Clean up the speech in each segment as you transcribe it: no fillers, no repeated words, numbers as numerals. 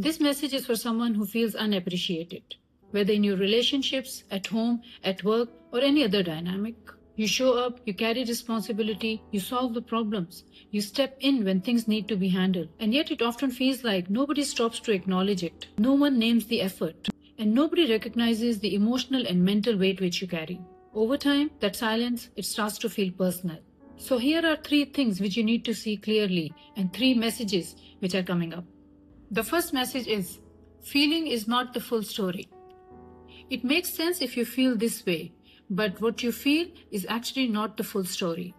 This message is for someone who feels unappreciated, whether in your relationships, at home, at work, or any other dynamic. You show up, you carry responsibility, you solve the problems, you step in when things need to be handled, and yet it often feels like nobody stops to acknowledge it. No one names the effort, and nobody recognizes the emotional and mental weight which you carry. Over time, that silence, it starts to feel personal. So here are 3 things which you need to see clearly and 3 messages which are coming up. The first message is, feeling is not the full story. It makes sense if you feel this way, but what you feel is actually not the full story.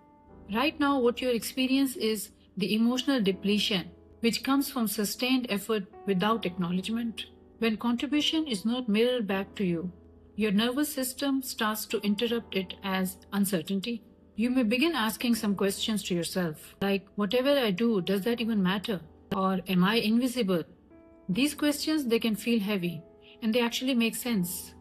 Right now, what you experience is the emotional depletion, which comes from sustained effort without acknowledgement. When contribution is not mirrored back to you, your nervous system starts to interrupt it as uncertainty. You may begin asking some questions to yourself, like, whatever I do, does that even matter? Or am I invisible? These questions, they can feel heavy, and they actually make sense.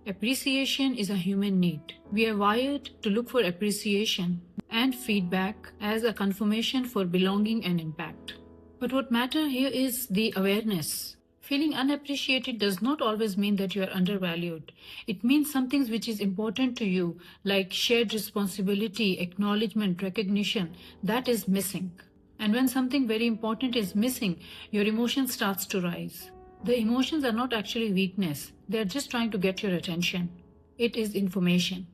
Appreciation is a human need. We are wired to look for appreciation and feedback as a confirmation for belonging and impact. But what matters here is the awareness. Feeling unappreciated does not always mean that you are undervalued. It means something which is important to you, like shared responsibility, acknowledgement, recognition, that is missing. And when something very important is missing, your emotion starts to rise. The emotions are not actually weakness. They are just trying to get your attention. It is information.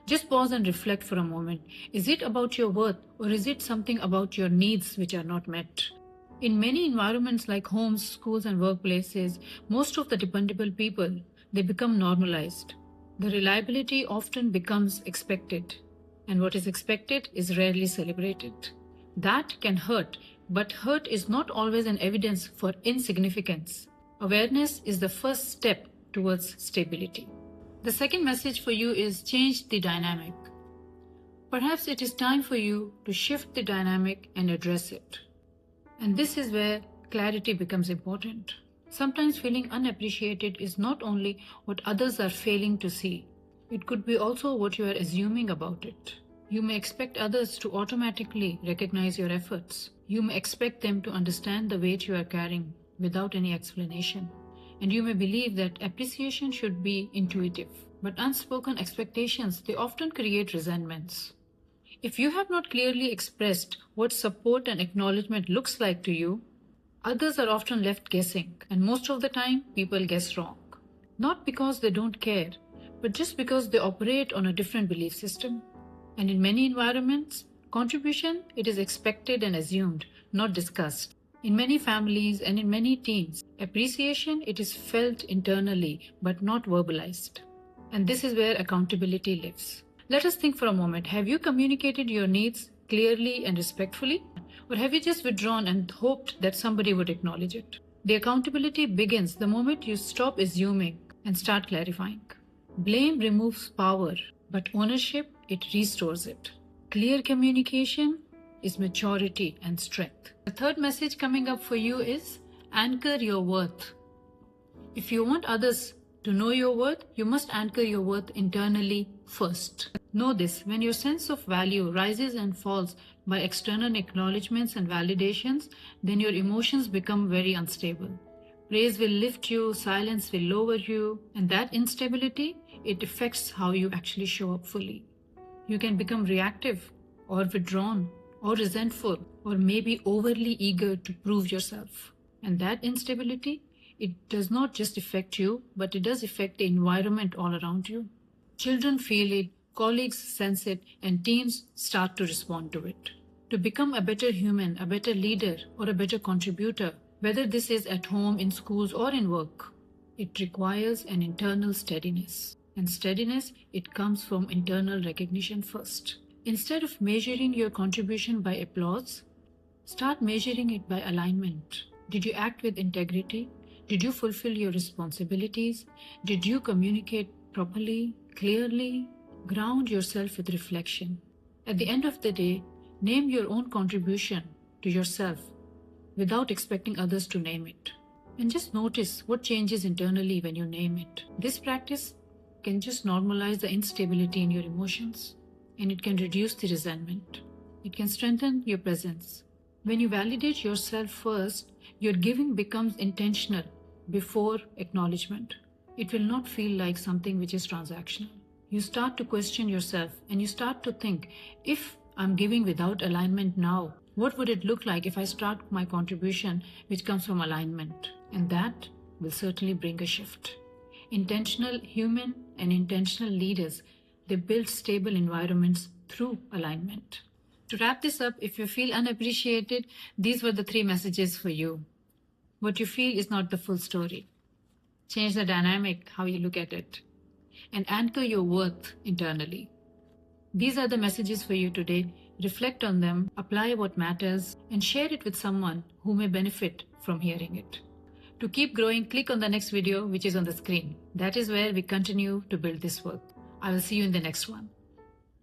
Just pause and reflect for a moment. Is it about your worth, or is it something about your needs which are not met? In many environments like homes, schools, and workplaces, most of the dependable people, they become normalized. The reliability often becomes expected, and what is expected is rarely celebrated. That can hurt, but hurt is not always an evidence for insignificance. Awareness is the first step towards stability. The second message for you is change the dynamic. Perhaps it is time for you to shift the dynamic and address it. And this is where clarity becomes important. Sometimes feeling unappreciated is not only what others are failing to see, it could be also what you are assuming about it. You may expect others to automatically recognize your efforts. You may expect them to understand the weight you are carrying without any explanation. And you may believe that appreciation should be intuitive. But unspoken expectations, they often create resentments. If you have not clearly expressed what support and acknowledgement looks like to you, others are often left guessing, and most of the time, people guess wrong. Not because they don't care, but just because they operate on a different belief system. And in many environments, contribution, it is expected and assumed, not discussed. In many families and in many teams, appreciation, it is felt internally, but not verbalized. And this is where accountability lives. Let us think for a moment. Have you communicated your needs clearly and respectfully? Or have you just withdrawn and hoped that somebody would acknowledge it? The accountability begins the moment you stop assuming and start clarifying. Blame removes power, but ownership, it restores it. Clear communication is maturity and strength. The third message coming up for you is anchor your worth. If you want others to know your worth, you must anchor your worth internally first. Know this, when your sense of value rises and falls by external acknowledgements and validations, then your emotions become very unstable. Praise will lift you, silence will lower you, and that instability, it affects how you actually show up fully. You can become reactive or withdrawn or resentful or maybe overly eager to prove yourself. And that instability, it does not just affect you, but it does affect the environment all around you. Children feel it, colleagues sense it, and teams start to respond to it. To become a better human, a better leader, or a better contributor, whether this is at home, in schools, or in work, it requires an internal steadiness. And steadiness, it comes from internal recognition first. Instead of measuring your contribution by applause, start measuring it by alignment. Did you act with integrity? Did you fulfill your responsibilities? Did you communicate properly, clearly? Ground yourself with reflection. At the end of the day, name your own contribution to yourself without expecting others to name it. And just notice what changes internally when you name it. This practice can just normalize the instability in your emotions, and it can reduce the resentment. It can strengthen your presence. When you validate yourself first, your giving becomes intentional before acknowledgement. It will not feel like something which is transactional. You start to question yourself and you start to think, if I'm giving without alignment now, what would it look like if I start my contribution which comes from alignment? And that will certainly bring a shift. Intentional human and intentional leaders, they build stable environments through alignment. To wrap this up, if you feel unappreciated, these were the 3 messages for you. What you feel is not the full story. Change the dynamic, how you look at it, and anchor your worth internally. These are the messages for you today. Reflect on them, apply what matters, and share it with someone who may benefit from hearing it. To keep growing, click on the next video which is on the screen. That is where we continue to build this work. I will see you in the next one.